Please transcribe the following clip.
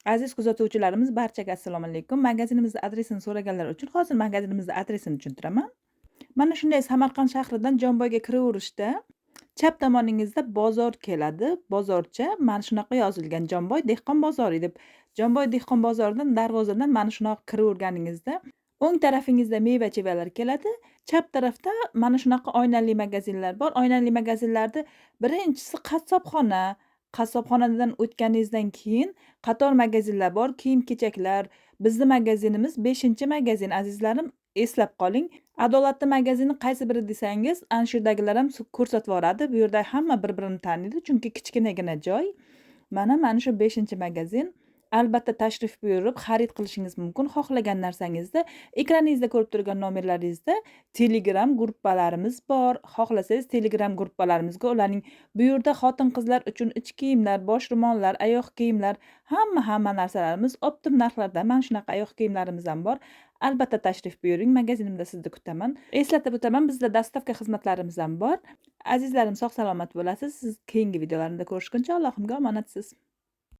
Aziz kuzatuvchilarimiz, barchaga assalomu alaykum. Magazinimiz adresini so'raganlar uchun hozir magazinimiz adresini tushuntiraman. Mana shunday Samarqand shahridan Jomboyga kiraverishda chap tomoningizda bozor keladi. Bozorcha mana shunaqa yozilgan Jomboy dehqon bozori deb. Jomboy dehqon bozoridan darvozadan mana shunaqa kiraverganingizda o'ng tarafingizda meva-chevalar keladi. Chap tarafda mana shunaqa oynali magazinlar bor. Oynali magazinlarda birinchisi qassobxona. Qassobxonadan o'tganingizdan keyin qator magazinlar bor. Kiyim-kechaklar. Bizni magazinimiz 5-magazin azizlarim, eslab qoling. Adolatli magazini qaysi biri desangiz, ana shu yerdagilar ham ko'rsatib yuboradi. Bu yerda hamma bir-birini taniydi, chunki kichkinagina joy. Mana shu 5-magazin. Albatta tashrif buyurib xarid qilishingiz mumkin. Xohlagan narsangizni ekraningizda ko'rib turgan nomerlaringizda Telegram gruppalarimiz bor. Xohlasangiz Telegram gruppalarimizga ularning bu yerda xotin-qizlar uchun ich kiyimlar, bosh ro'mollar, oyoq kiyimlar, hamma narsalarimiz optim narxlarda. Mana shunaqa oyoq kiyimlarimiz ham bor. Albatta tashrif buyuring. Magazinimda sizni kutaman. Eslatib o'taman, bizda dostavka xizmatlarimiz ham bor. Azizlarim, sog' salomat bo'lasiz. Siz keyingi videolarimda ko'rishguncha Allohimga omonatsiz.